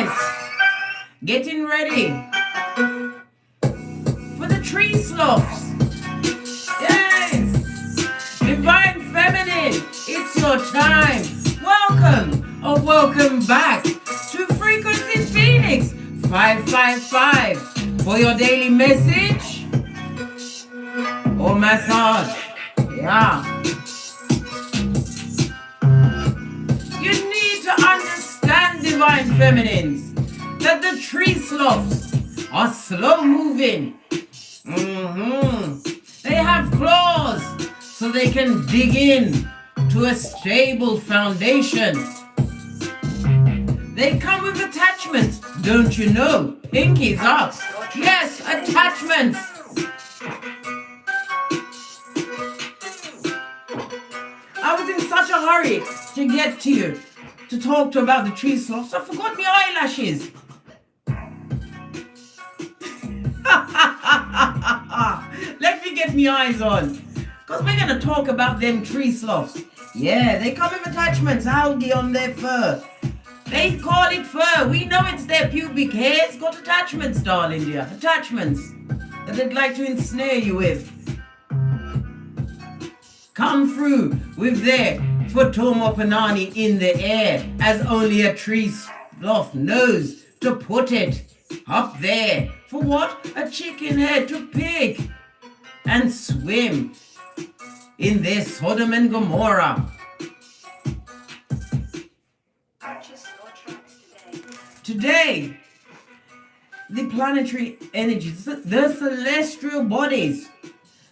Yes, getting ready for the tree sloths. Yes, divine feminine, it's your time. Welcome or welcome back to Frequency Phoenix 555 for your daily message or massage. Yeah. You need to understand, divine feminines, that the tree sloths are slow moving. They have claws so they can dig in to a stable foundation. They come with attachments, don't you know? Pinkies up. Yes, attachments. I was in such a hurry to get to you, to talk to about the tree sloths, I forgot my eyelashes. Let me get my eyes on, because we're going to talk about them tree sloths. Yeah, they come with attachments, algae on their fur. They call it fur. We know it's their pubic hair. It's got attachments, darling dear. Attachments that they'd like to ensnare you with. Come through with their Futomo Panani in the air, as only a tree sloth knows to put it up there. For what? A chicken head to pick and swim in their Sodom and Gomorrah. Today, the planetary energies, the celestial bodies,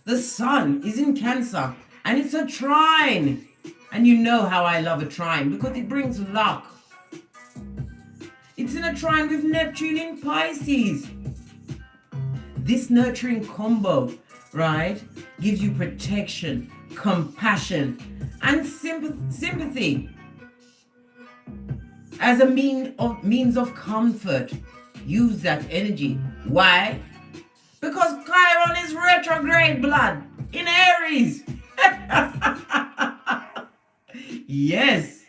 the sun is in Cancer. And it's a trine. And you know how I love a trine because it brings luck. It's in a trine with Neptune in Pisces. This nurturing combo, right, gives you protection, compassion, and sympathy as a means of comfort. Use that energy. Why? Because Chiron is retrograde blood in Aries. Yes,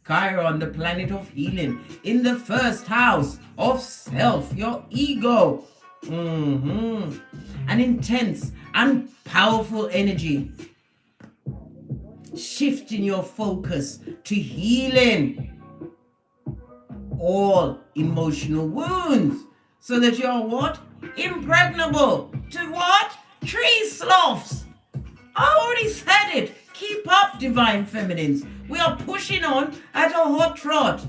Chiron, the planet of healing, in the first house of self, your ego. An intense and powerful energy, shifting your focus to healing all emotional wounds so that you're what? Impregnable to what? Tree sloths. I already said it. Keep up, divine feminines. We are pushing on at a hot trot.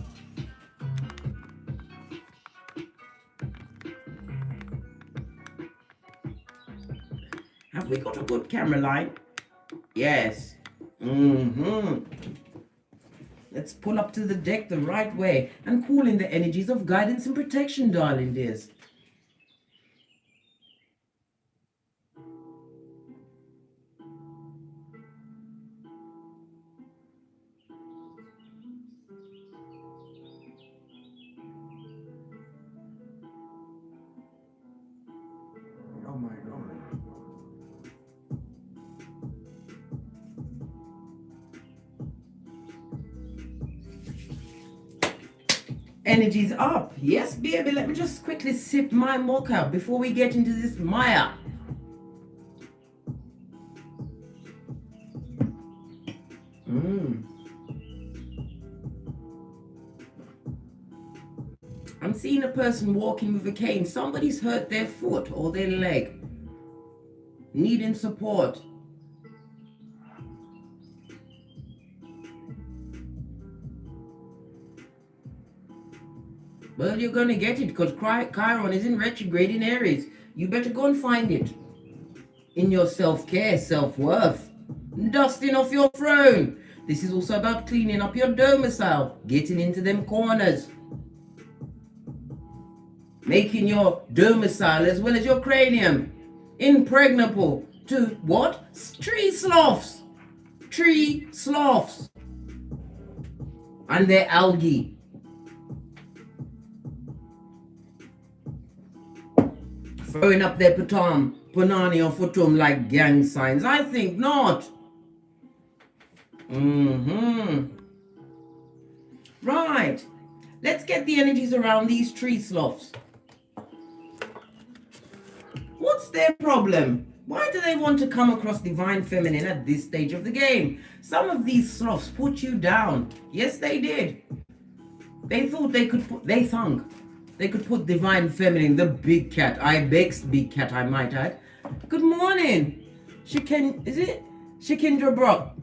Have we got a good camera line? Yes. Let's pull up to the deck the right way and call in the energies of guidance and protection, darling dears. Energy's up. Yes, baby. Let me just quickly sip my mocha before we get into this Maya. I'm seeing a person walking with a cane. Somebody's hurt their foot or their leg, needing support. Well, you're going to get it because Chiron is in retrograde in Aries. You better go and find it in your self-care, self-worth. Dusting off your throne. This is also about cleaning up your domicile, getting into them corners. Making your domicile as well as your cranium impregnable to what? Tree sloths. Tree sloths. And their algae. Throwing up their panani or futum like gang signs? I think not. Right. Let's get the energies around these tree sloths. What's their problem? Why do they want to come across divine feminine at this stage of the game? Some of these sloths put you down. Yes, they did. They thought they could put, they could put divine feminine, the big cat, Ibex big cat, I might add. Good morning. Shikindra Brock.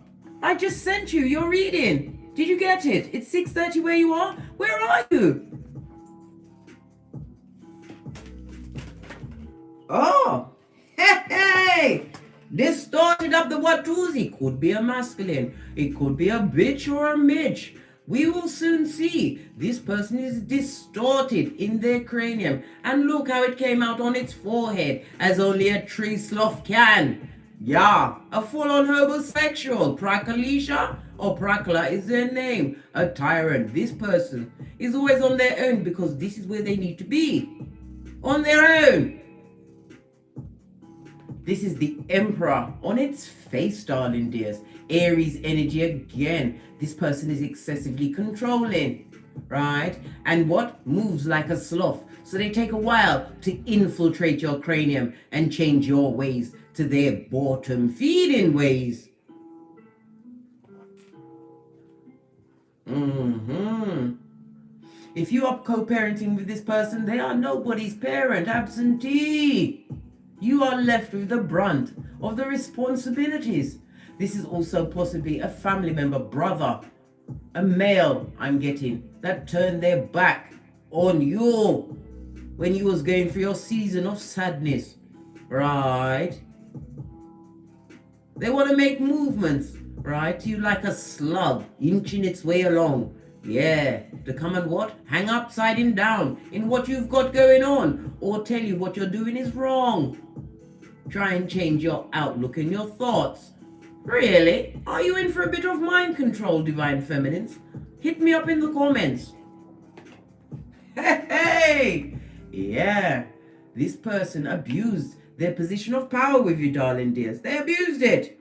I just sent you your reading. Did you get it? It's 6:30 where you are? Where are you? Oh, hey, distorted up the Watusi. Could be a masculine. It could be a bitch or a midge. We will soon see. This person is distorted in their cranium. And look how it came out on its forehead, as only a tree sloth can. Yeah, a full-on homosexual. Prakalisha or Prakala is their name. A tyrant. This person is always on their own because this is where they need to be. On their own. This is the Emperor on its face, darling dears. Aries energy again. This person is excessively controlling, right? And what? Moves like a sloth. So they take a while to infiltrate your cranium and change your ways to their bottom feeding ways. If you are co-parenting with this person, they are nobody's parent, absentee. You are left with the brunt of the responsibilities. This is also possibly a family member, brother, a male I'm getting, that turned their back on you when you was going through your season of sadness, right? They want to make movements, right? To you like a slug inching its way along. Yeah, to come and what? Hang upside down in what you've got going on, or tell you what you're doing is wrong. Try and change your outlook and your thoughts. Really? Are you in for a bit of mind control, divine feminines? Hit me up in the comments. Hey! Yeah, this person abused their position of power with you, darling dears. They abused it.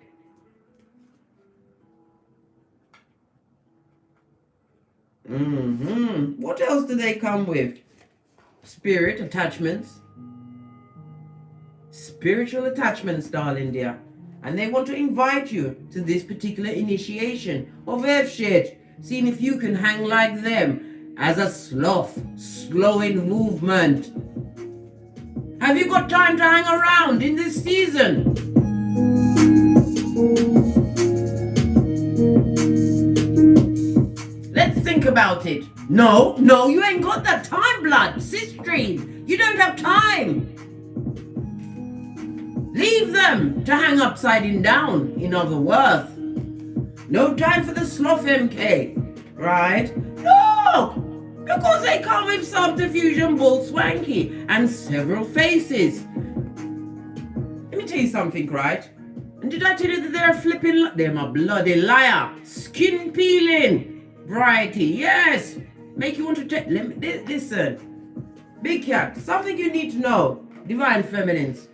What else do they come with? Spirit attachments. Spiritual attachments, darling dear. And they want to invite you to this particular initiation of F shit. Seeing if you can hang like them as a sloth, slow in movement. Have you got time to hang around in this season? Let's think about it. No, you ain't got that time, blood. Sistream, you don't have time. Leave them to hang upside down, in other words. No time for the sloth MK, right? No! Because they come with subterfuge, bull swanky, and several faces. Let me tell you something, right? And did I tell you that they're flipping? They're my bloody liar. Skin peeling variety, yes. Make you want to take. Listen, big cat. Something you need to know, divine feminines.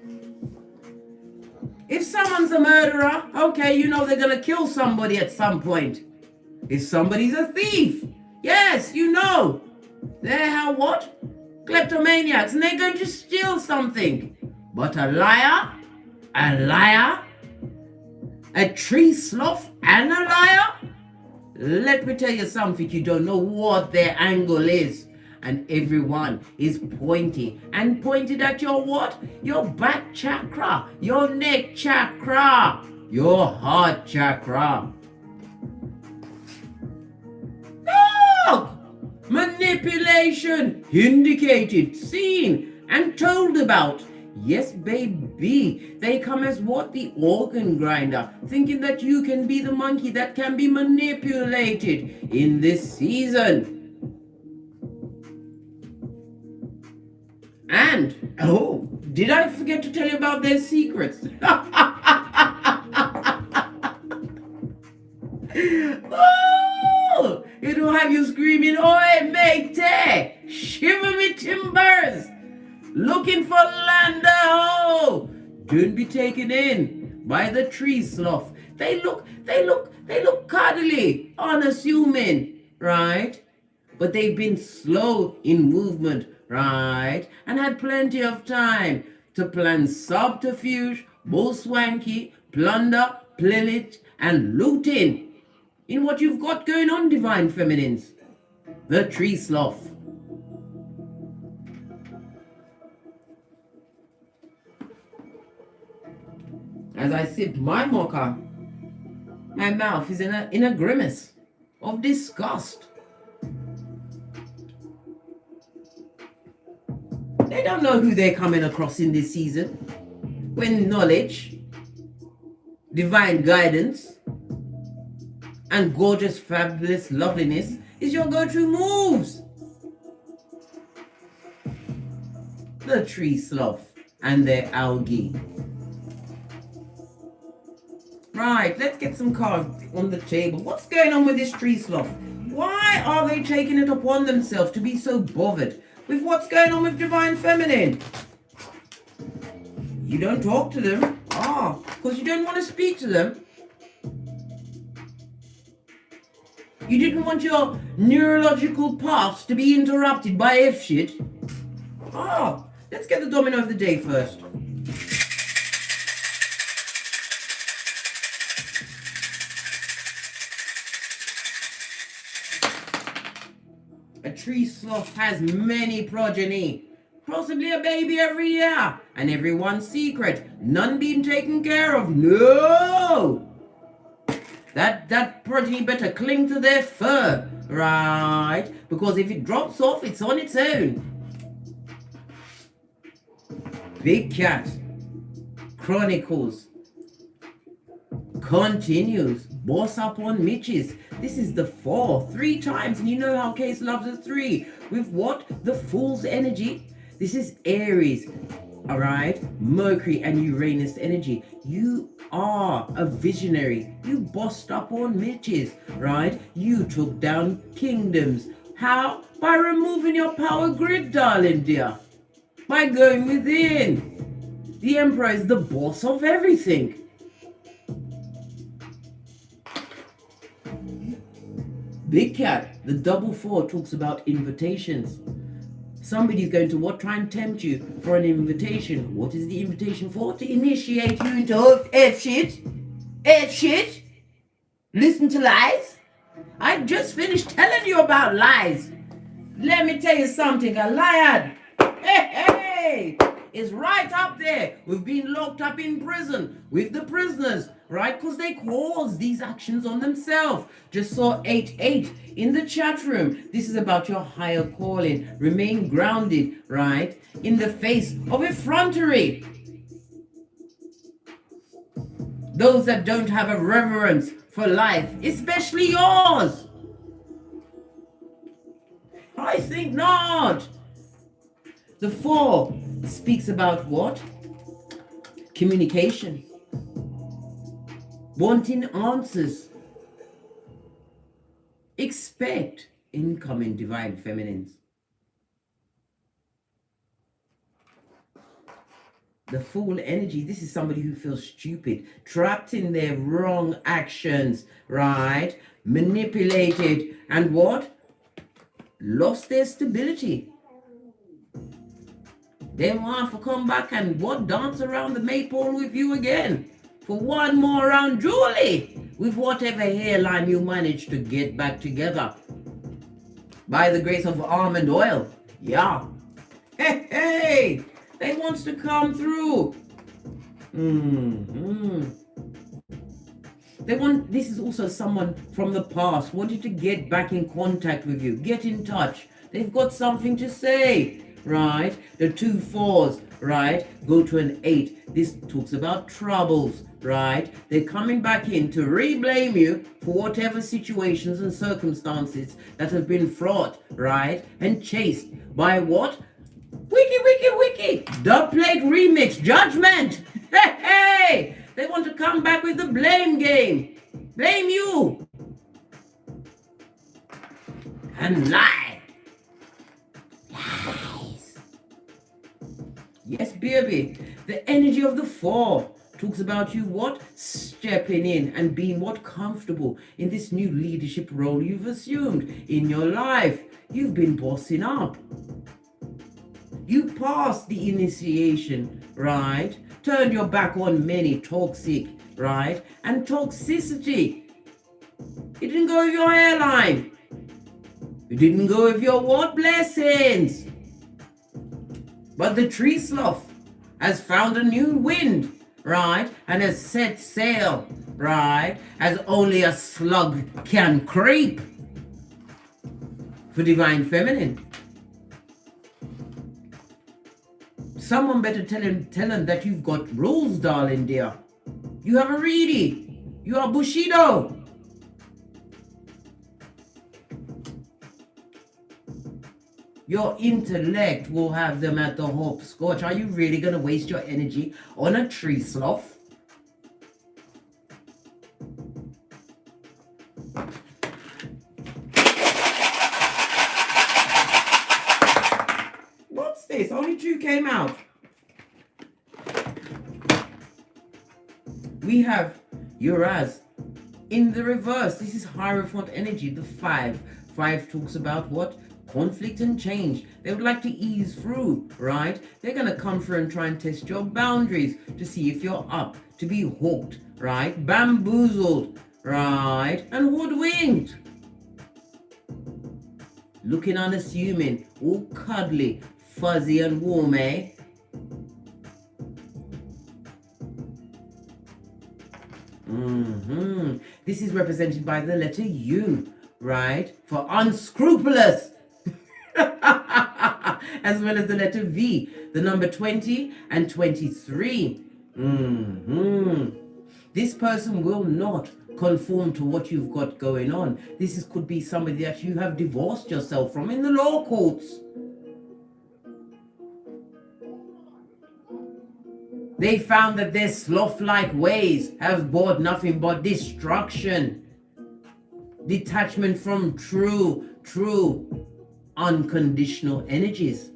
If someone's a murderer, okay, you know they're gonna kill somebody at some point. If somebody's a thief, yes, you know. They're what? Kleptomaniacs, and they're going to steal something. But a liar, a tree sloth and a liar? Let me tell you something, you don't know what their angle is. And everyone is pointing and pointed at your what? Your back chakra, your neck chakra, your heart chakra. Look! Manipulation indicated, seen, and told about. Yes, baby. They come as what? The organ grinder, thinking that you can be the monkey that can be manipulated in this season. And, oh, did I forget to tell you about their secrets? Oh, it'll have you screaming, oi, matey, shiver me timbers, looking for land, oh, don't be taken in by the tree sloth. They look cuddly, unassuming, right? but they've been slow in movement, right? And had plenty of time to plan subterfuge, bull swanky, plunder, pillage, and looting in what you've got going on, divine feminines. The tree sloth. As I sip my mocha, my mouth is in a grimace of disgust. They don't know who they're coming across in this season, when knowledge, divine guidance, and gorgeous, fabulous loveliness is your go-to moves. The tree sloth and their algae. Right, let's get some cards on the table. What's going on with this tree sloth? Why are they taking it upon themselves to be so bothered with what's going on with divine feminine? You don't talk to them. Because you don't want to speak to them. You didn't want your neurological paths to be interrupted by F shit. Let's get the domino of the day first. A tree sloth has many progeny, possibly a baby every year, and everyone's secret, none being taken care of. No! That progeny better cling to their fur, right? Because if it drops off, it's on its own. Big Cat Chronicles continues. Boss up on Mitches. This is the 4, 3 times, and you know how Case loves a 3. With what? The Fool's energy. This is Aries, all right? Mercury and Uranus energy. You are a visionary. You bossed up on Mitches, right? You took down kingdoms. How? By removing your power grid, darling dear. By going within. The Emperor is the boss of everything. Big Cat, the double 4 talks about invitations. Somebody's going to try and tempt you for an invitation. What is the invitation for? To initiate you into F shit. F shit. Listen to lies. I just finished telling you about lies. Let me tell you something. A liar, is right up there with being locked up in prison with the prisoners, right? Because they cause these actions on themselves. Just saw 8-8 in the chat room. This is about your higher calling. Remain grounded, right? In the face of effrontery. Those that don't have a reverence for life, especially yours. I think not. The 4 speaks about what? Communication. Wanting answers. Expect incoming divine feminines. The Fool energy, this is somebody who feels stupid, trapped in their wrong actions, right? Manipulated, and what? Lost their stability. They want to come back and what? Dance around the maypole with you again. For one more round, Julie, with whatever hairline you manage to get back together. By the grace of almond oil. Yeah. Hey, they wants to come through. This is also someone from the past wanted to get back in contact with you, get in touch. They've got something to say, right? The 2 4s, right, go to an 8. This talks about troubles, right? They're coming back in to re-blame you for whatever situations and circumstances that have been fraught, right? And chased by what? Wiki. Dub plate remix, judgment. Hey, they want to come back with the blame game. Blame you. And lie. Lies. Yes, baby. The energy of the 4 talks about you what? stepping in and being what comfortable in this new leadership role you've assumed in your life. You've been bossing up. You passed the initiation, right? Turned your back on many toxic, right? And toxicity. It didn't go with your hairline. It didn't go with your what? Blessings. But the tree sloth has found a new wind, right? And has set sail, right? As only a slug can creep. For divine feminine. Someone better tell him that you've got rules, darling dear. You have a reedy. You are Bushido. Your intellect will have them at the hopscotch. Are you really going to waste your energy on a tree sloth? What's this? Only 2 came out. We have Uranus in the reverse. This is Hierophant energy, the 5. 5 talks about what? Conflict and change. They would like to ease through, right? They're going to come through and try and test your boundaries to see if you're up, to be hooked, right? Bamboozled, right? And hoodwinked. Looking unassuming, all cuddly, fuzzy and warm, eh? This is represented by the letter U, right? For unscrupulous. As well as the letter V, the number 20 and 23. This person will not conform to what you've got going on. This could be somebody that you have divorced yourself from in the law courts. They found that their sloth-like ways have brought nothing but destruction. Detachment from true unconditional energies.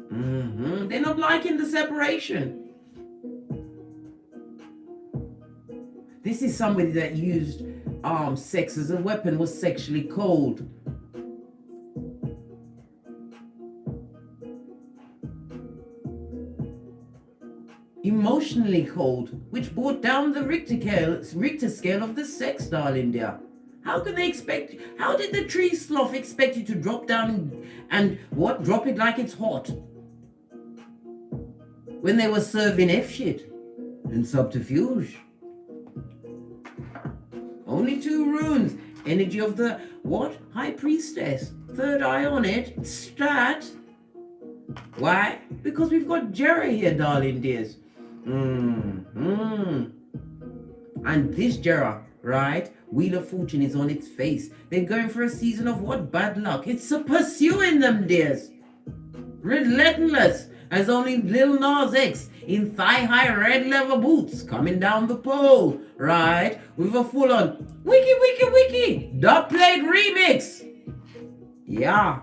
They're not liking the separation. This is somebody that used sex as a weapon, was sexually cold. Emotionally cold, which brought down the Richter scale of the sex, darling dear. How can they expect, how did the tree sloth expect you to drop down and what? Drop it like it's hot? When they were serving F shit and subterfuge. Only 2 runes. Energy of the what? High Priestess. 3rd eye on it. Stat. Why? Because we've got Jera here, darling dears. And this Jera, right? Wheel of Fortune is on its face. They're going for a season of what? Bad luck. It's pursuing them, dears. Relentless as only Lil Nas X in thigh-high red leather boots coming down the pole, right? With a full-on wiki dub plate remix. Yeah.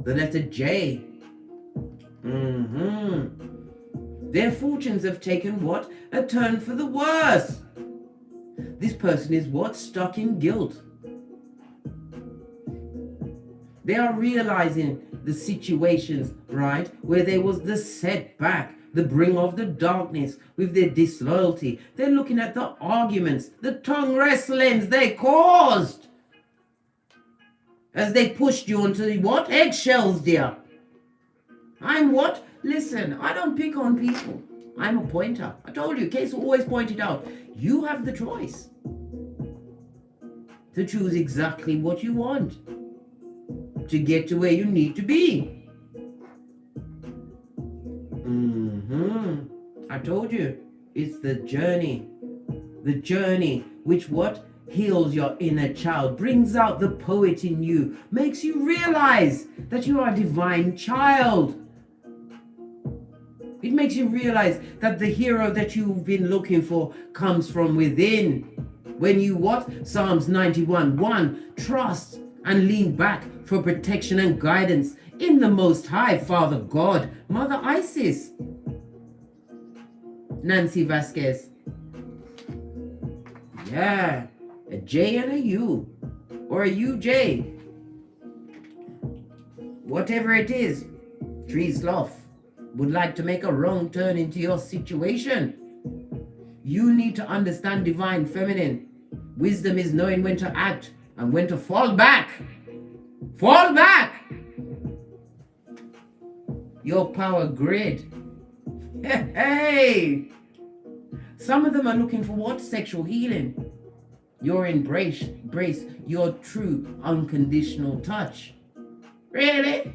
The letter J. Their fortunes have taken what? A turn for the worse. This person is what? Stuck in guilt. They are realizing the situations, right? Where there was the setback, the bring of the darkness with their disloyalty. They're looking at the arguments, the tongue wrestlings they caused. As they pushed you onto the what? Eggshells, dear. I'm what? Listen, I don't pick on people. I'm a pointer. I told you, Case will always point it out. You have the choice to choose exactly what you want to get to where you need to be. I told you, it's the journey. The journey which what? Heals your inner child, brings out the poet in you, makes you realize that you are a divine child. It makes you realize that the hero that you've been looking for comes from within. When you what? Psalms 91:1, trust and lean back for protection and guidance in the Most High, Father God, Mother Isis. Nancy Vasquez. Yeah, a J and a U, or a UJ. Whatever it is, tree sloth would like to make a wrong turn into your situation. You need to understand divine feminine. Wisdom is knowing when to act and when to fall back. Fall back! Your power grid. Hey! Some of them are looking for what? Sexual healing. Your embrace your true unconditional touch. Really?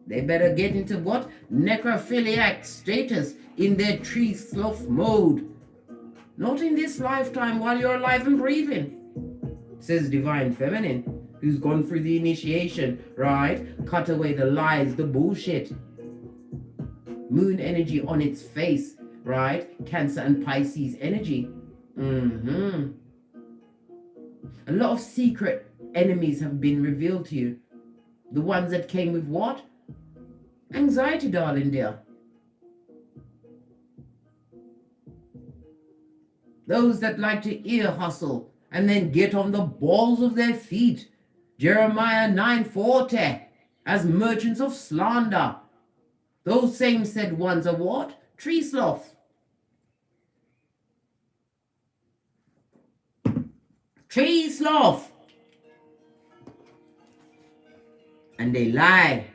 They better get into what? Necrophiliac status in their tree sloth mode. Not in this lifetime while you're alive and breathing. Says Divine Feminine, who's gone through the initiation, right? Cut away the lies, the bullshit. Moon energy on its face, right? Cancer and Pisces energy. A lot of secret enemies have been revealed to you. The ones that came with what? Anxiety, darling dear. Those that like to ear hustle and then get on the balls of their feet. Jeremiah 9:40, as merchants of slander. Those same said ones are what? Tree sloth. Tree sloth. And they lie.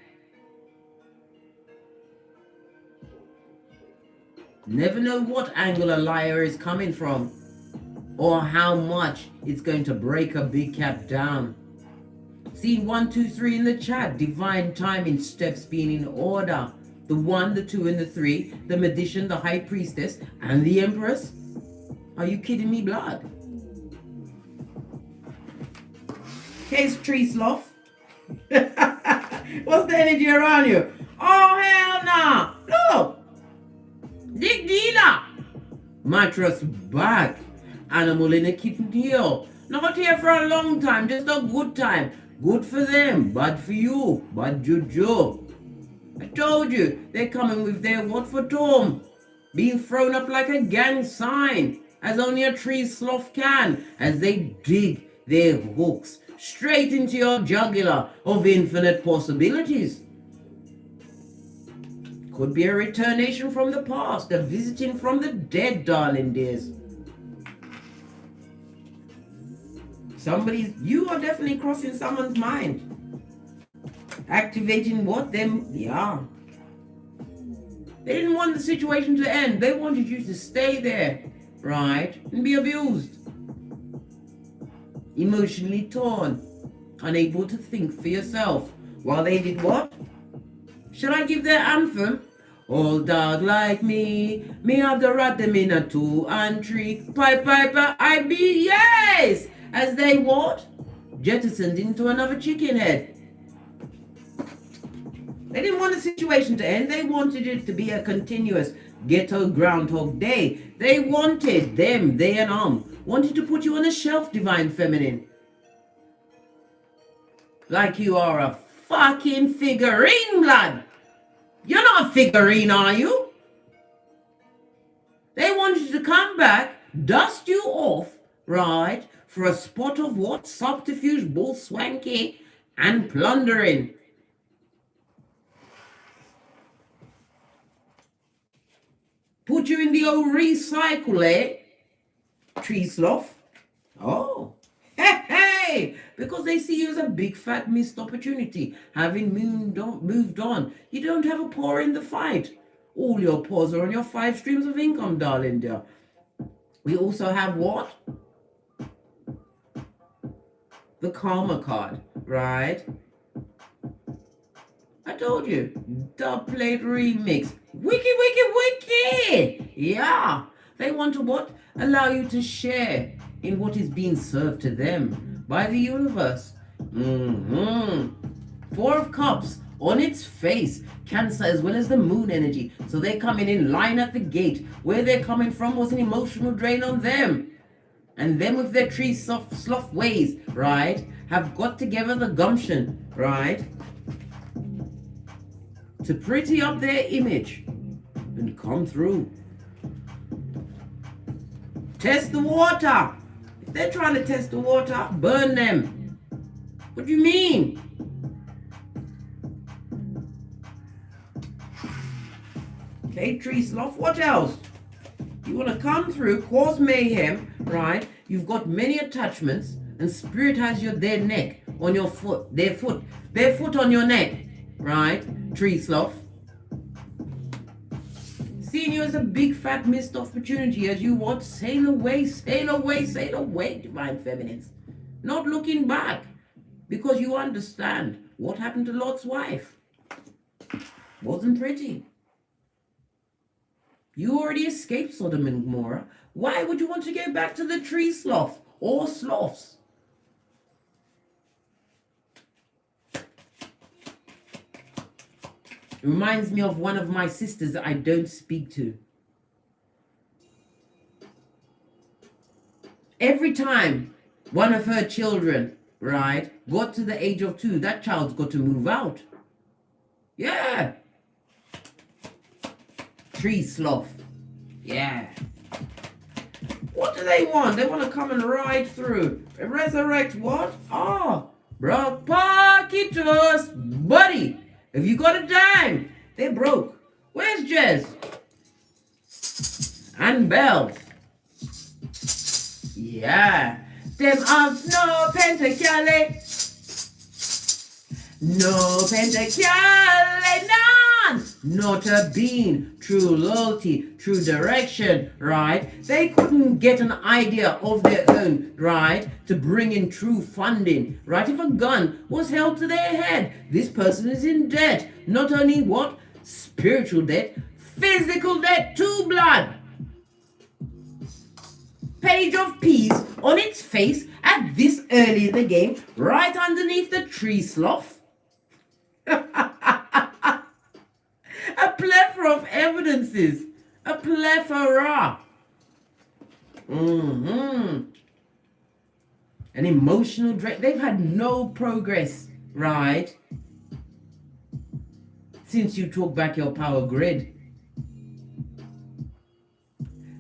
Never know what angle a liar is coming from or how much it's going to break a big cat down. Scene 1, 2, 3 in the chat. Divine timing, steps being in order. The 1, the 2, and the 3. The magician, the high priestess, and the empress. Are you kidding me, blood? Case tree sloth. What's the energy around you? Oh, hell nah. Look. Dig dealer. Mattress back. Animal in a kitten heel. Not here for a long time, just a good time. Good for them, bad for you, bad juju. I told you, they're coming with their what for Tom. Being thrown up like a gang sign, as only a tree sloth can, as they dig their hooks straight into your jugular of infinite possibilities. Could be a returnation from the past, a visiting from the dead, darling dears. You are definitely crossing someone's mind. Activating what? Them, yeah. They didn't want the situation to end. They wanted you to stay there, right? And be abused. Emotionally torn. Unable to think for yourself. While they did what? Should I give their anthem? All dog like me have the rat them in a 2 and 3. Piper, I be, yes! As they what? Jettisoned into another chicken head. They didn't want the situation to end. They wanted it to be a continuous ghetto Groundhog Day. They wanted them, they and wanted to put you on a shelf, Divine Feminine. Like you are a fucking figurine, blood. You're not a figurine, are you? They wanted you to come back, dust you off, right, for a spot of what? Subterfuge, bull swanky, and plundering. Put you in the old recycle, eh? Tree sloth. Oh. Hey! Because they see you as a big fat missed opportunity. Having moved on. You don't have a paw in the fight. All your paws are on your 5 streams of income, darling dear. We also have what? The Karma card, right? I told you. Dub plate remix. Wiki! Yeah. They want to what? Allow you to share in what is being served to them by the universe. 4 of Cups on its face. Cancer as well as the moon energy. So they're coming in line at the gate. Where they're coming from was an emotional drain on them. And them with their tree sloth ways, right, have got together the gumption, right, to pretty up their image and come through Test the water. If they're trying to test the water, burn them. What do you mean? Okay, tree sloth, what else? You want to come through, cause mayhem, right? You've got many attachments, and spirit has their neck on your foot, their foot on your neck, right? Tree sloth. Seeing you as a big fat missed opportunity as you want, sail away, sail away, sail away, divine feminines. Not looking back, because you understand what happened to Lot's wife. Wasn't pretty. You already escaped Sodom and Gomorrah. Why would you want to go back to the tree sloth or sloths? It reminds me of one of my sisters that I don't speak to. Every time one of her children, right, got to the age of 2, that child's got to move out. Yeah. Tree sloth. Yeah. What do they want? They want to come and ride through. Resurrect what? Oh, bro, Paquitos, buddy. Have you got a dime? They're broke. Where's Jez? And Belle. Yeah. Them arms, no pentacale. No pentacale, none. Not a bean. True loyalty, true direction, right? They couldn't get an idea of their own, right? To bring in true funding, right? If a gun was held to their head, this person is in debt. Not only what? Spiritual debt, physical debt, to blood. Page of peace on its face at this early in the game, right underneath the tree sloth. A plethora of evidences. A plethora. An emotional drain. They've had no progress, right? Since you took back your power grid.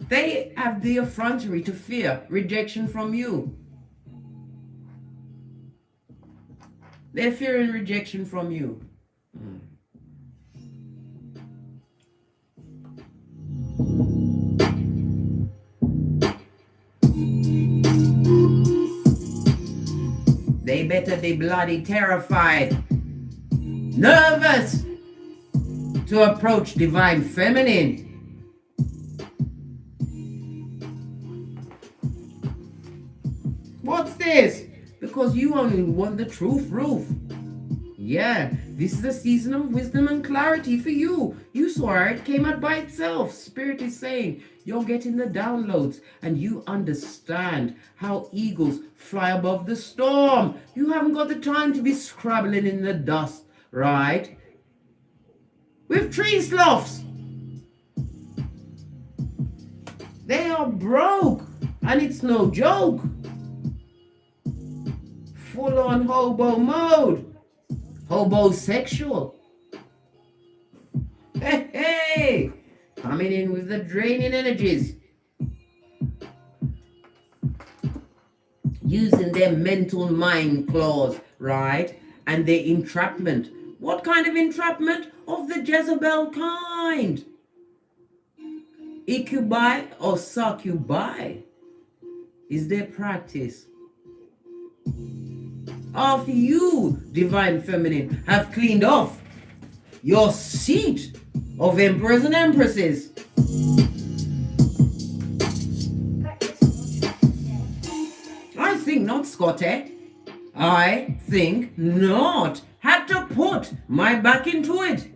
They have the effrontery to fear rejection from you. They're fearing rejection from you. They better be bloody terrified, nervous to approach divine feminine. What's this? Because you only want the truth roof. Yeah, this is a season of wisdom and clarity for you. You saw it came out by itself. Spirit is saying you're getting the downloads and you understand how eagles fly above the storm. You haven't got the time to be scrabbling in the dust, right? With tree sloths. They are broke and it's no joke. Full on hobo mode. Hobosexual. Hey, coming in with the draining energies. Using their mental mind claws, right? And their entrapment. What kind of entrapment? Of the Jezebel kind. Incubi or succubi is their practice. After you, divine feminine, have cleaned off your seat of emperors and empresses. I think not, Scotty. I think not. Had to put my back into it.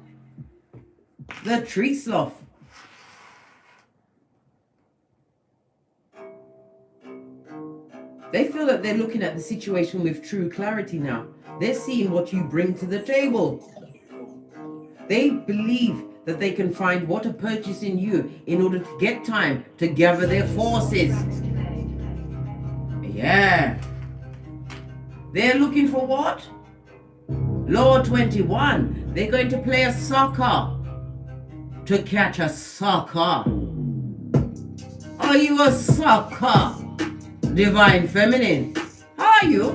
The tree sloth. They feel that they're looking at the situation with true clarity now. They're seeing what you bring to the table. They believe that they can find what to purchase in you in order to get time to gather their forces. Yeah. They're looking for what? Law 21. They're going to play a sucker to catch a sucker. Oh Are you a sucker? Divine Feminine. How are you?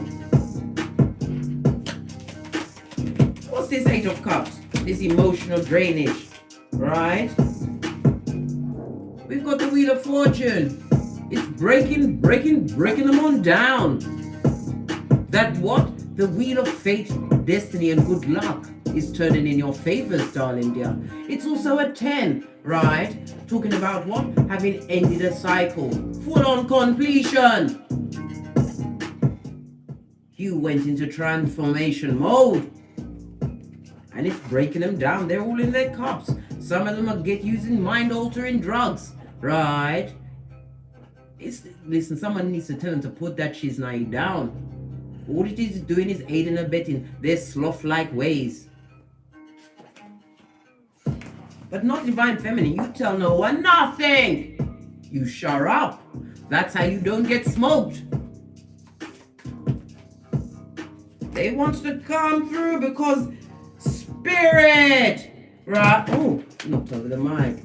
What's this Eight of Cups? This emotional drainage, right? We've got the Wheel of Fortune. It's breaking them on down. That what? The Wheel of Fate, Destiny, and Good Luck is turning in your favors, darling dear. It's also a 10, right? Talking about what? Having ended a cycle. Full on completion. You went into transformation mode. And it's breaking them down. They're all in their cups. Some of them are using mind-altering drugs, right? Listen, someone needs to tell them to put that shiznai down. All it is doing is aiding and abetting their sloth-like ways. But not Divine Feminine. You tell no one nothing. You shut up. That's how you don't get smoked. They want to come through because Spirit, right? Oh, knocked over the mic.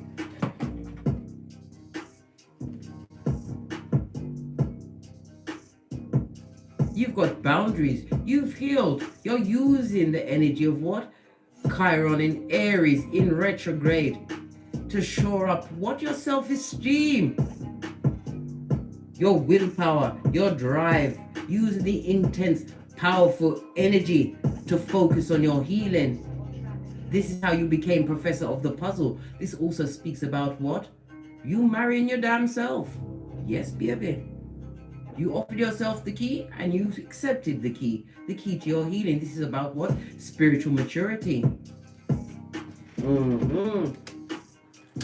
You've got boundaries. You've healed. You're using the energy of what? Chiron in Aries in retrograde to shore up what? Your self-esteem. Your willpower, your drive. Using the intense, powerful energy to focus on your healing. This is how you became Professor of the Puzzle. This also speaks about what? You marrying your damn self. Yes, baby. You offered yourself the key and you accepted the key to your healing. This is about what? Spiritual maturity.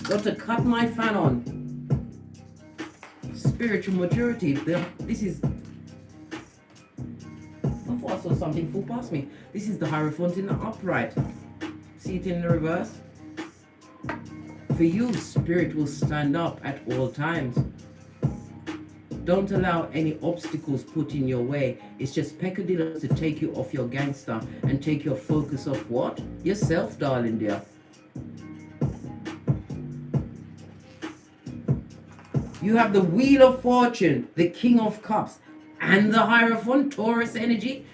Got to cut my fan on. Spiritual maturity. This is... Before I saw something fall past me. This is the Hierophant in the upright. See it in the reverse? For you, Spirit will stand up at all times. Don't allow any obstacles put in your way. It's just peccadillos to take you off your gangster and take your focus off what? Yourself, darling dear. You have the Wheel of Fortune, the King of Cups, and the Hierophant, Taurus energy.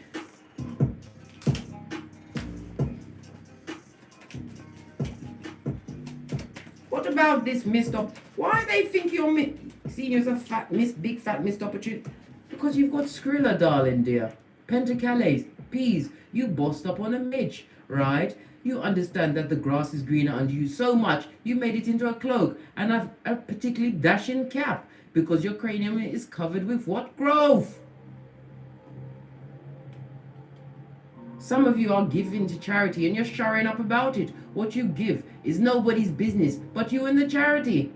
What about this missed up? Why they think you're seeing you as a big fat missed opportunity? Because you've got Skrilla, darling dear. Pentacles, peas. You bossed up on a midge, right? You understand that the grass is greener under you so much, you made it into a cloak and a particularly dashing cap because your cranium is covered with what? Growth. Some of you are giving to charity and you're showering up about it. What you give is nobody's business but you and the charity.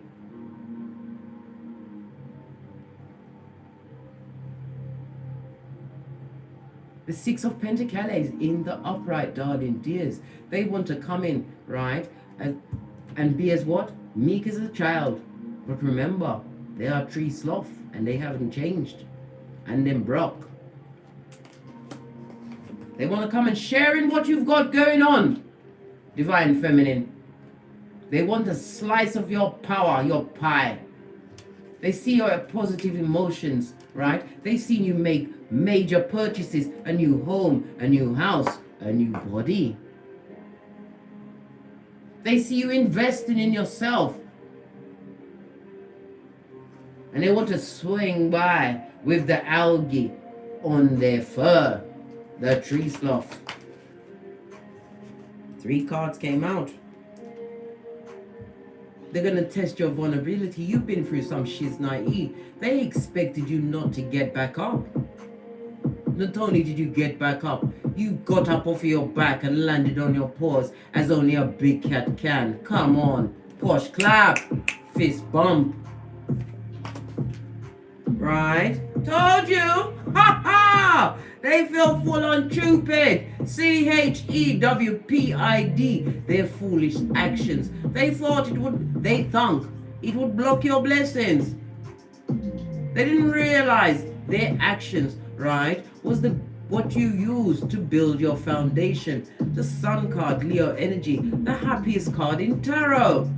The Six of Pentacles in the upright, darling dears. They want to come in, right? And be as what? Meek as a child. But remember, they are tree sloth and they haven't changed. And then broke. They want to come and share in what you've got going on. Divine Feminine. They want a slice of your power, your pie. They see your positive emotions, right? They see you make major purchases, a new home, a new house, a new body. They see you investing in yourself. And they want to swing by with the algae on their fur. The tree sloth. 3 cards came out. They're going to test your vulnerability. You've been through some shiznai. They expected you not to get back up. Not only did you get back up, you got up off your back and landed on your paws as only a big cat can. Come on. Posh clap. Fist bump. Right? Told you. Ha ha. They fell full on stupid. CHEWPID. Their foolish actions. They thought it would block your blessings. They didn't realize their actions, right, was what you use to build your foundation. The Sun card, Leo energy, the happiest card in tarot.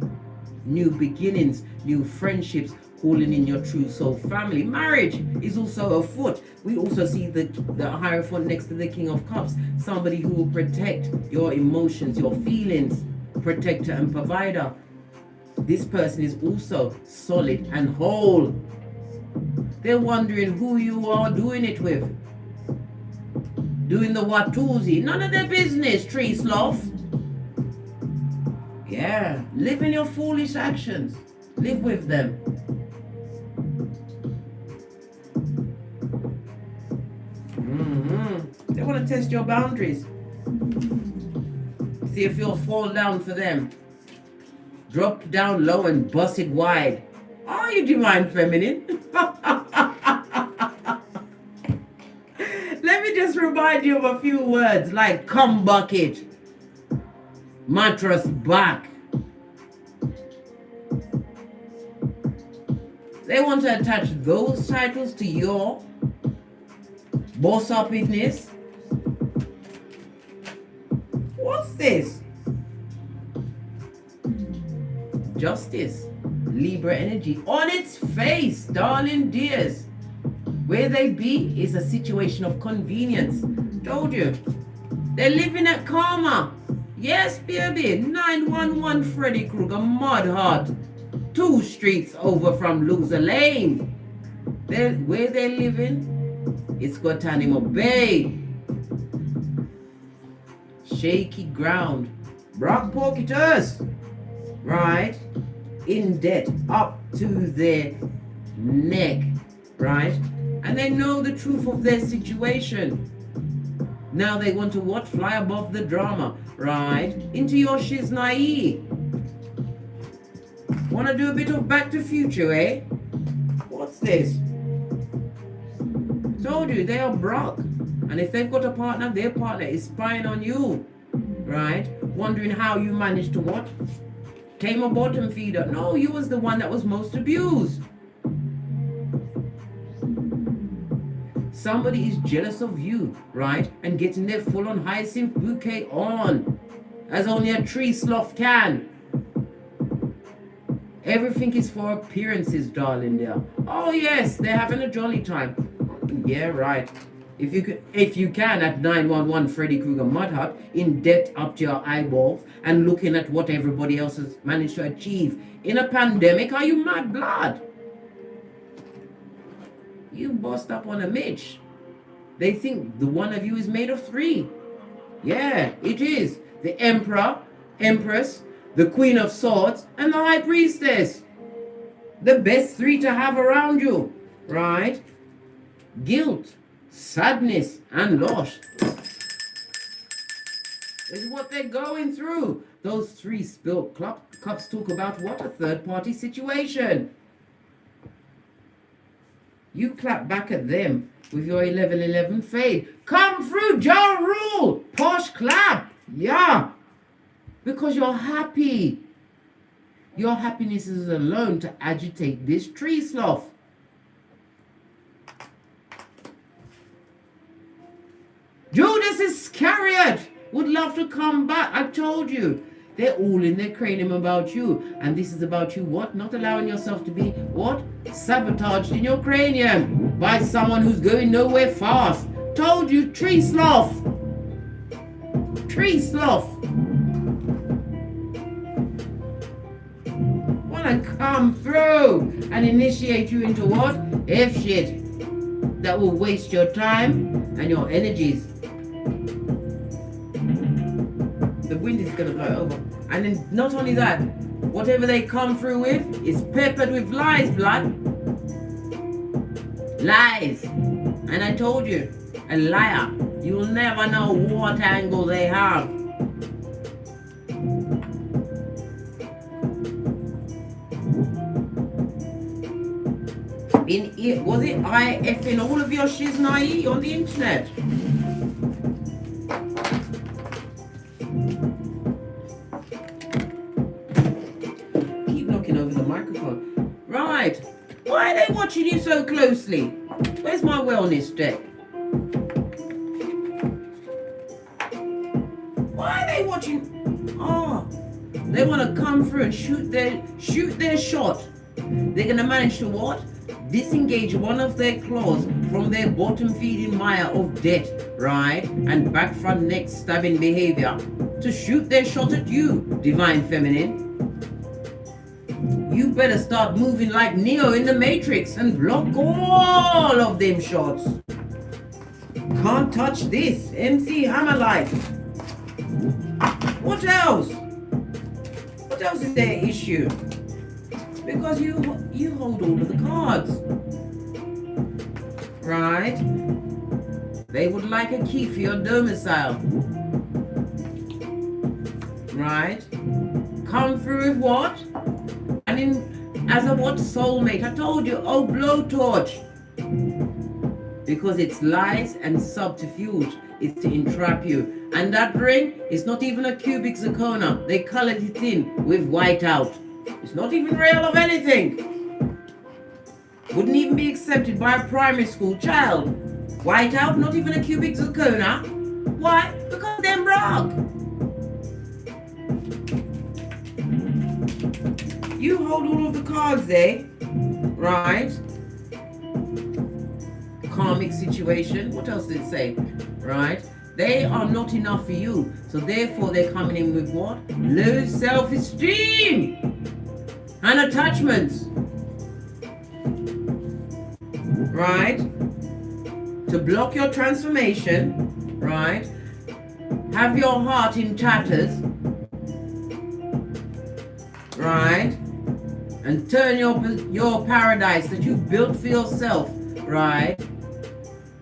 New beginnings, new friendships, calling in your true soul family. Marriage is also afoot. We also see the Hierophant next to the King of Cups. Somebody who will protect your emotions, your feelings, protector and provider. This person is also solid and whole. They're wondering who you are doing it with. Doing the Watusi. None of their business, tree sloth. Yeah, live in your foolish actions. Live with them. They want to test your boundaries. See if you'll fall down for them. Drop down low and bust it wide. Are you divine feminine? Let me just remind you of a few words like cum bucket, mattress back. They want to attach those titles to your boss uppiness. What's this? Justice, Libra energy on its face, darling dears. Where they be is a situation of convenience. Told you. They're living at karma. Yes, baby. 911 Freddy Krueger, Mud Hut. 2 streets over from Loser Lane. Where they're living, it's Guantanamo Bay. Shaky ground. Rock pocketers. Right? In debt up to their neck. Right? And they know the truth of their situation. Now they want to what? Fly above the drama. Right? Into your shiznai. Want to do a bit of Back to Future, eh? What's this? Told you, they are broke. And if they've got a partner, their partner is spying on you. Right? Wondering how you managed to what? Tame a bottom feeder. No, you was the one that was most abused. Somebody is jealous of you, right? And getting their full-on hyacinth bouquet on. As only a tree sloth can. Everything is for appearances, darling dear. Oh yes, they're having a jolly time. Yeah, right. If you can at 911 Freddy Krueger Mud Hut, in debt up to your eyeballs and looking at what everybody else has managed to achieve. In a pandemic, are you mad blood? You bust up on a Mitch. They think the one of you is made of 3. Yeah, it is. The Emperor, Empress, the Queen of Swords, and the High Priestess. The best 3 to have around you, right? Guilt, sadness, and loss is what they're going through. Those 3 spilt cups talk about what? A third-party situation. You clap back at them with your 11-11 fade. Come through, Ja Rule! Posh clap! Yeah! Because you're happy. Your happiness is alone to agitate this tree sloth. Judas Iscariot would love to come back. I told you. They're all in their cranium about you. And this is about you what? Not allowing yourself to be what? Sabotaged in your cranium by someone who's going nowhere fast. Told you, tree sloth. Tree sloth. Wanna come through and initiate you into what? F shit. That will waste your time and your energies. The wind is gonna blow over. And then not only that, whatever they come through with is peppered with lies, blood. Lies. And I told you, a liar, you'll never know what angle they have. Was it IF in all of your shiznai on the internet? Keep knocking over the microphone. Right. Why are they watching you so closely? Where's my wellness deck? Why are they watching? Oh, they want to come through and shoot their shot. they're going to manage to what? Disengage one of their claws from their bottom feeding mire of death, right? And back front neck stabbing behavior to shoot their shot at you, Divine Feminine. You better start moving like Neo in the Matrix and block all of them shots. Can't touch this, MC Hammerlight. What else? What else is their issue? Because you hold all of the cards, right? They would like a key for your domicile, right? Come through with what? And as a what? Soulmate. I told you, oh, blowtorch. Because it's lies and subterfuge. It's to entrap you. And that ring is not even a cubic zirconia. They colored it in with whiteout. It's not even real of anything. Wouldn't even be accepted by a primary school child. Whiteout, not even a cubic zirconia. Why? Because they're broke. You hold all of the cards there, right? Karmic situation. What else did it say? Right? They are not enough for you. So therefore they're coming in with what? Low self-esteem and attachments. Right? To block your transformation. Right? Have your heart in tatters. Right? And turn your paradise that you built for yourself, right,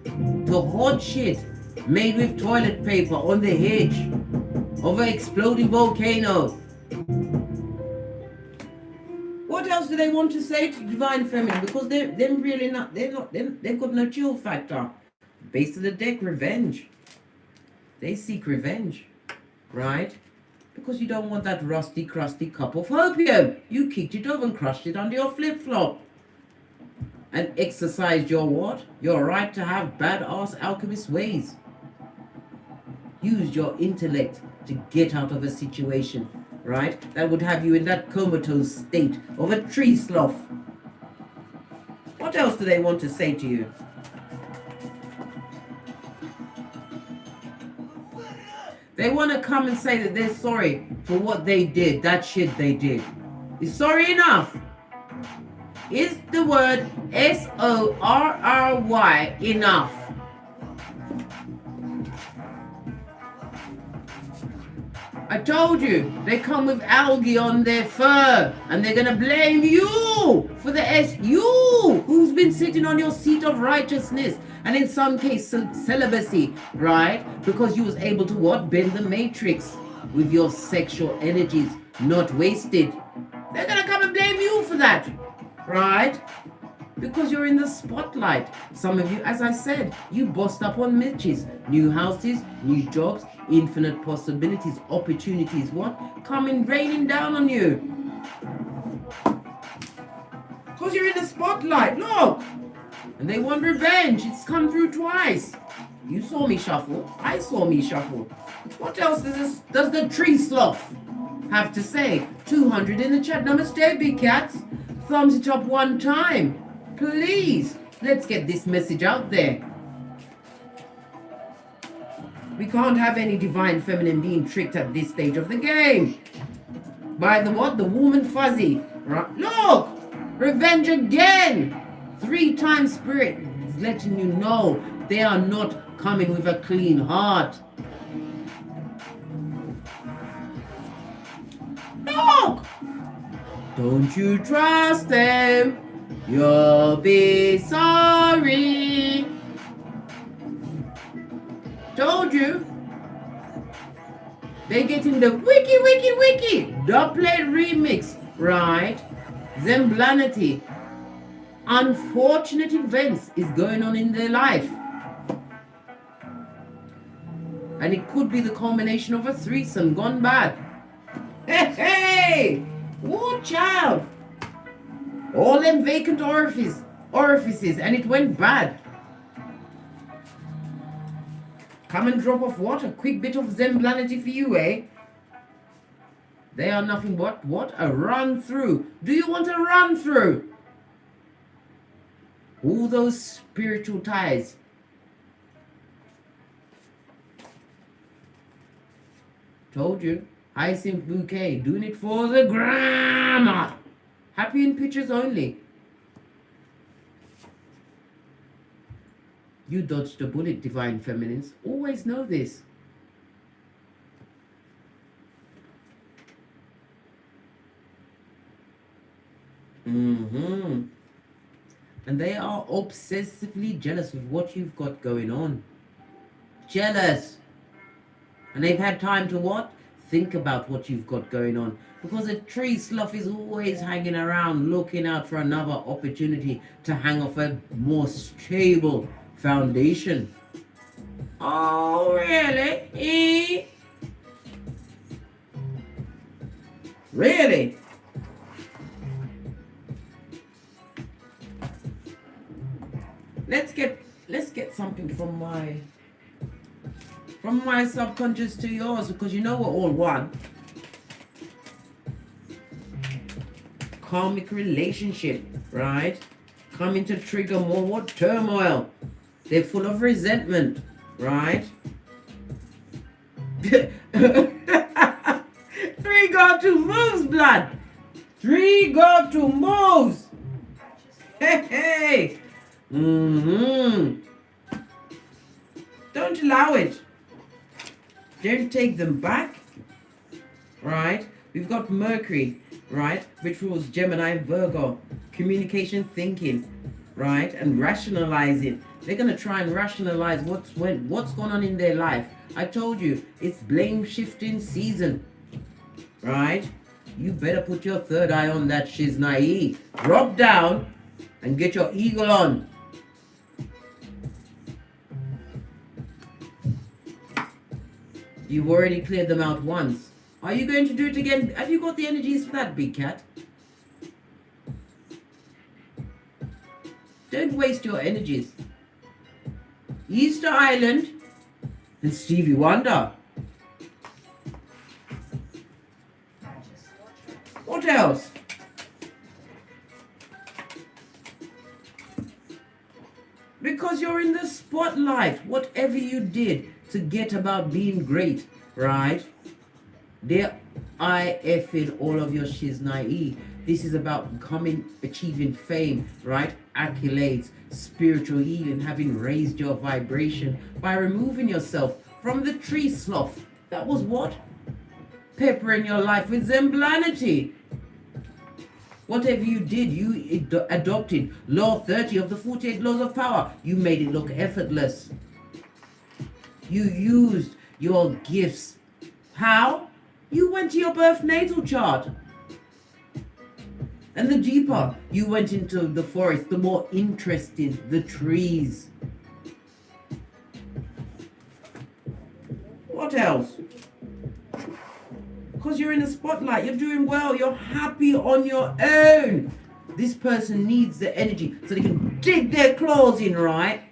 to hot shit made with toilet paper on the edge of an exploding volcano. What else do they want to say to Divine Feminine? Because they've got no chill factor. Base of the deck, revenge. They seek revenge, right? Because you don't want that rusty, crusty cup of opium. You kicked it over and crushed it under your flip-flop. And exercised your what? Your right to have badass alchemist ways. Used your intellect to get out of a situation, right? That would have you in that comatose state of a tree sloth. What else do they want to say to you? They want to come and say that they're sorry for what they did, that shit they did. Is sorry enough? Is the word S-O-R-R-Y enough? I told you, they come with algae on their fur and they're going to blame you for the you who's been sitting on your seat of righteousness. And in some cases, celibacy, right? Because you was able to what? Bend the matrix with your sexual energies not wasted. They're going to come and blame you for that, right? Because you're in the spotlight. Some of you, as I said, you bossed up on Mitches. New houses, new jobs, infinite possibilities, opportunities, what? Coming raining down on you. Because you're in the spotlight, look. And they want revenge. It's come through twice. You saw me shuffle. I saw me shuffle. What else does the tree sloth have to say? 200 in the chat. Namaste, big cats. Thumbs it up one time. Please. Let's get this message out there. We can't have any Divine Feminine being tricked at this stage of the game. By the what? The woman fuzzy. Right? Look! Revenge again! 3 times spirit is letting you know they are not coming with a clean heart. Look! Don't you trust them? You'll be sorry. Told you. They get in the wiki Doublet remix, right? Zemblanity. Unfortunate events is going on in their life. And it could be the culmination of a threesome gone bad. Hey! Watch out! All them vacant orifices and it went bad. Come and drop off what? A quick bit of Zemblanity for you, eh? They are nothing but what? A run through. Do you want a run through? All those spiritual ties. Told you. Hyacinth bouquet. Doing it for the grammar. Happy in pictures only. You dodged a bullet, divine feminines. Always know this. And they are obsessively jealous of what you've got going on. Jealous. And they've had time to what? Think about what you've got going on. Because a tree sloth is always hanging around, looking out for another opportunity to hang off a more stable foundation. Oh, really? Really? Let's get something from my subconscious to yours, because you know we're all one. Karmic relationship, right? Coming to trigger more what? Turmoil. They're full of resentment, right? 3 got to moves, blood. 3 got to moves. Hey. Don't allow it. Don't take them back, right? We've got Mercury, right, which rules Gemini and Virgo. Communication, thinking, right, and rationalizing. They're gonna try and rationalize what's going on in their life. I told you, it's blame shifting season, right? You better put your third eye on that shiznai. Drop down and get your eagle on. You've already cleared them out once. Are you going to do it again? Have you got the energies for that, big cat? Don't waste your energies. Easter Island and Stevie Wonder. What else? Because you're in the spotlight. Whatever you did to get about being great, right? They're IFing all of your shiznai. This is about becoming, achieving fame, right? Accolades, spiritual healing, having raised your vibration by removing yourself from the tree sloth. That was what? Peppering your life with zemblanity. Whatever you did, you adopted law 30 of the 48 laws of power. You made it look effortless. You used your gifts. How? You went to your birth natal chart. And the deeper you went into the forest, the more interested the trees. What else? Because you're in the spotlight, you're doing well, you're happy on your own. This person needs the energy so they can dig their claws in, right?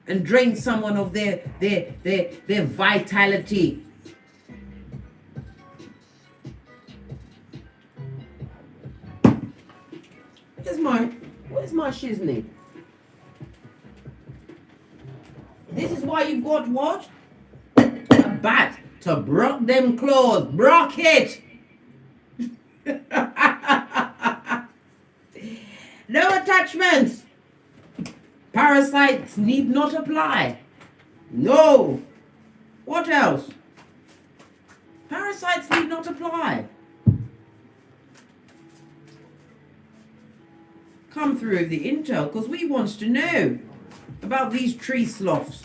And drain someone of their vitality. Where's my shizney? This is why you've got what? A bat to brock them claws. Brock it! No attachments. Parasites need not apply. No. What else? Parasites need not apply. Come through the intel, because we wants to know about these tree sloths.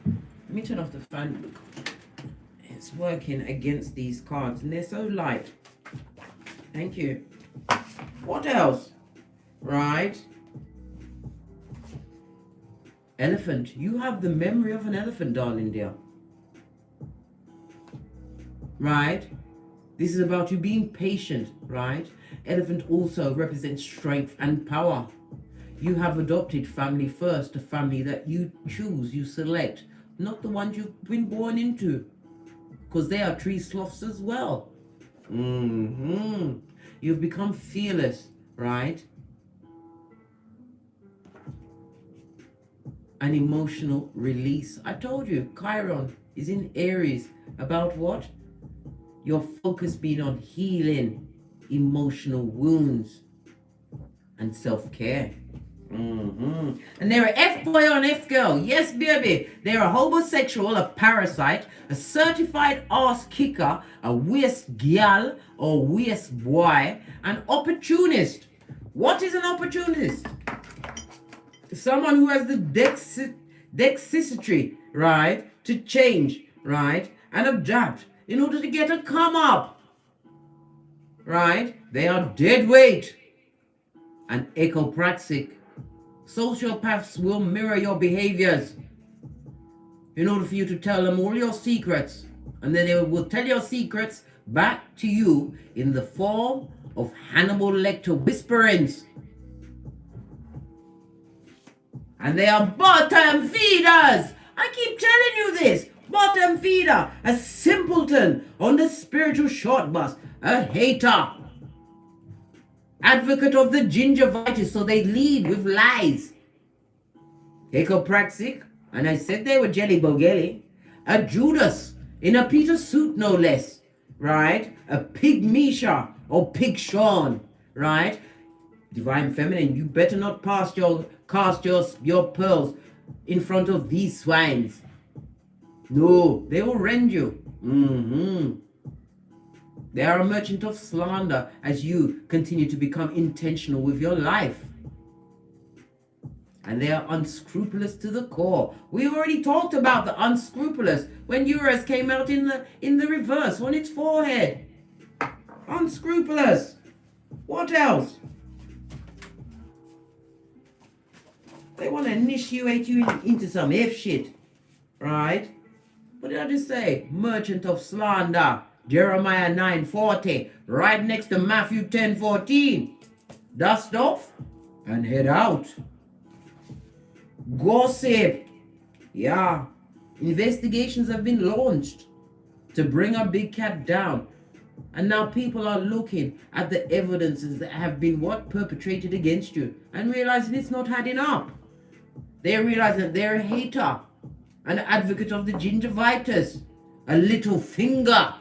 Let me turn off the fan. It's working against these cards, and they're so light. Thank you. What else? Right. Elephant. You have the memory of an elephant, darling dear. Right? This is about you being patient, right? Elephant also represents strength and power. You have adopted family first, a family that you choose, you select, not the ones you've been born into. Because they are tree sloths as well. You've become fearless, right? An emotional release. I told you, Chiron is in Aries. About what? Your focus being on healing emotional wounds and self-care. And they're a F-boy or an F-girl. Yes, baby. They're a homosexual, a parasite, a certified ass kicker, a waste gal or waste boy, an opportunist. What is an opportunist? Someone who has the dexterity, right, to change, right, and adapt in order to get a come up, right? They are dead weight and echopraxic. Sociopaths will mirror your behaviors in order for you to tell them all your secrets, and then they will tell your secrets back to you in the form of Hannibal Lecter whisperings. And they are bottom feeders. I keep telling you this. Bottom feeder, a simpleton on the spiritual short bus, a hater, advocate of the gingivitis, so they lead with lies. Echopraxic, and I said they were jelly bogelly, a Judas in a Peter suit no less, right? A pig Misha or pig Sean, right? Divine feminine, you better not cast your pearls in front of these swines. No, they will rend you. They are a merchant of slander as you continue to become intentional with your life. And they are unscrupulous to the core. We already talked about the unscrupulous when Uranus came out in the reverse on its forehead. Unscrupulous. What else? They want to initiate you into some F shit, right? What did I just say? Merchant of slander, Jeremiah 9:40, right next to Matthew 10:14. Dust off and head out. Gossip. Yeah, investigations have been launched to bring our big cat down. And now people are looking at the evidences that have been perpetrated against you and realizing it's not adding up. They realize that they're a hater, an advocate of the gingivitis, a little finger,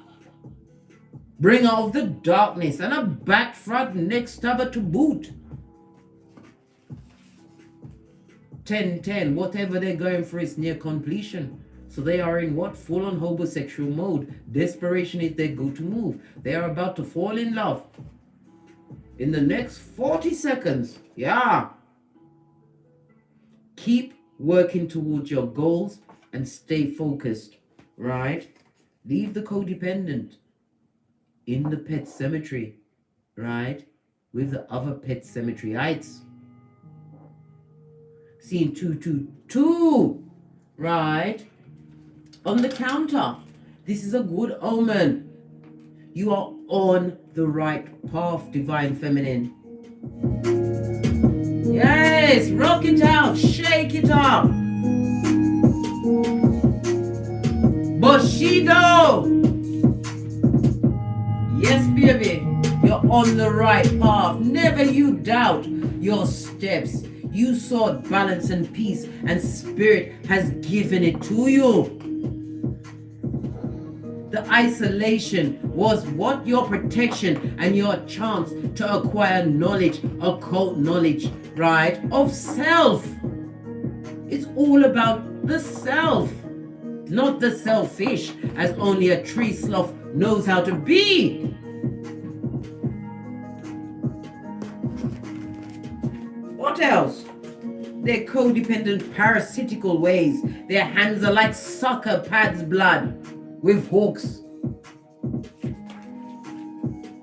bringer of the darkness, and a back front neck stabber to boot. 10-10, whatever they're going for is near completion. So they are in what? Full-on homosexual mode. Desperation is their go-to move. They are about to fall in love. In the next 40 seconds, yeah. Keep working towards your goals and stay focused, right? Leave the codependent in the pet cemetery, right? With the other pet cemeteryites. Scene 222, right? On the counter. This is a good omen. You are on the right path, divine feminine. Yes, rock it out, shake it up. Bushido. Yes, baby, you're on the right path. Never you doubt your steps. You sought balance and peace, and spirit has given it to you. The isolation was what? Your protection and your chance to acquire knowledge, occult knowledge, right? Of self. It's all about the self, not the selfish, as only a tree sloth knows how to be. What else? Their codependent parasitical ways. Their hands are like soccer pads blood with hooks.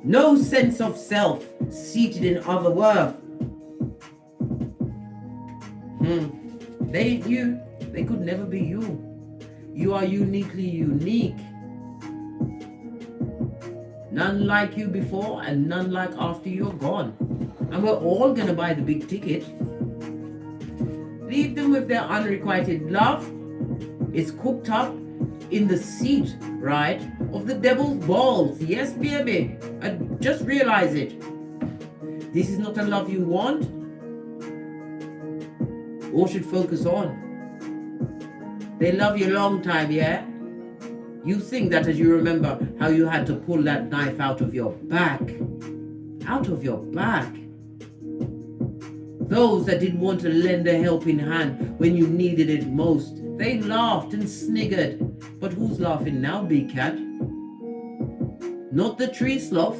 No sense of self, seated in other worth. They could never be you. You are uniquely unique. None like you before and none like after you're gone. And we're all gonna buy the big ticket. Leave them with their unrequited love. It's cooked up in the seat, right, of the devil's balls. Yes, baby. I just realize it. This is not a love you want or should focus on. They love you a long time, yeah? You think that as you remember how you had to pull that knife out of your back. Out of your back. Those that didn't want to lend a helping hand when you needed it most, they laughed and sniggered. But who's laughing now, big cat? Not the tree sloth.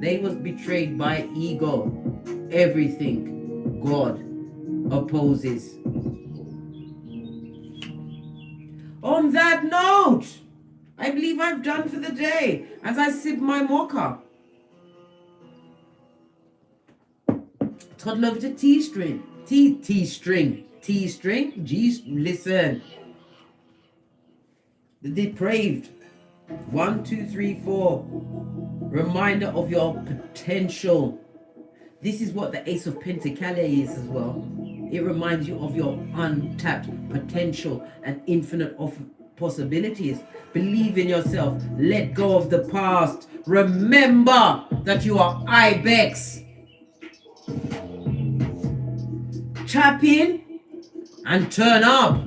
They was betrayed by ego. Everything God opposes. On that note, I believe I've done for the day as I sip my mocha. Toddle over to T-string. T-string. T-string. G, listen. The depraved. 1, 2, 3, 4. Reminder of your potential. This is what the Ace of Pentacles is as well. It reminds you of your untapped potential and infinite possibilities. Believe in yourself. Let go of the past. Remember that you are Ibex. Tap in and turn up.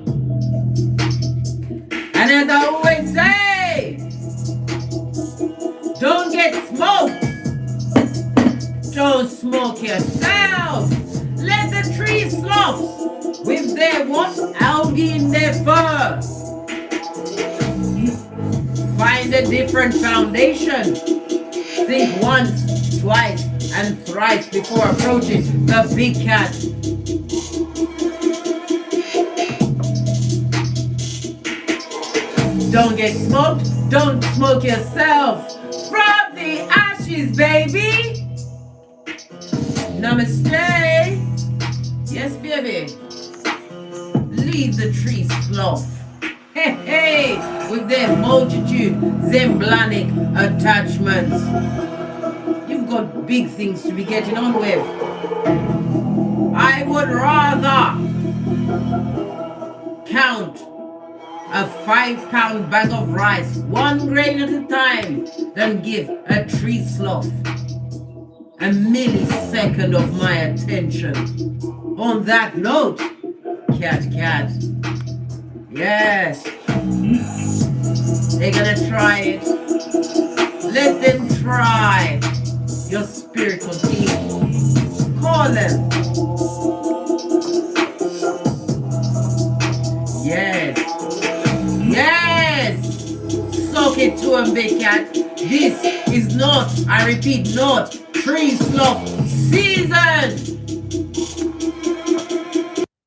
And as I always say, don't get smoked. Don't smoke yourself. Let the tree sloths with their what? Algae in their fur. Find a different foundation. Think once, twice, and thrice before approaching the big cat. Don't get smoked. Don't smoke yourself. From the ashes, baby. Namaste. Yes, baby. Leave the tree sloth. Hey, hey, with their multitude zemblanic attachments. You've got big things to be getting on with. I would rather count a 5-pound bag of rice, 1 grain at a time, than give a tree sloth a millisecond of my attention. On that note, cat. Yes. They're gonna try it. Let them try. Your spiritual team. Call them. Yes. Soak it to them, big cat. This is not, I repeat, not tree sloth season.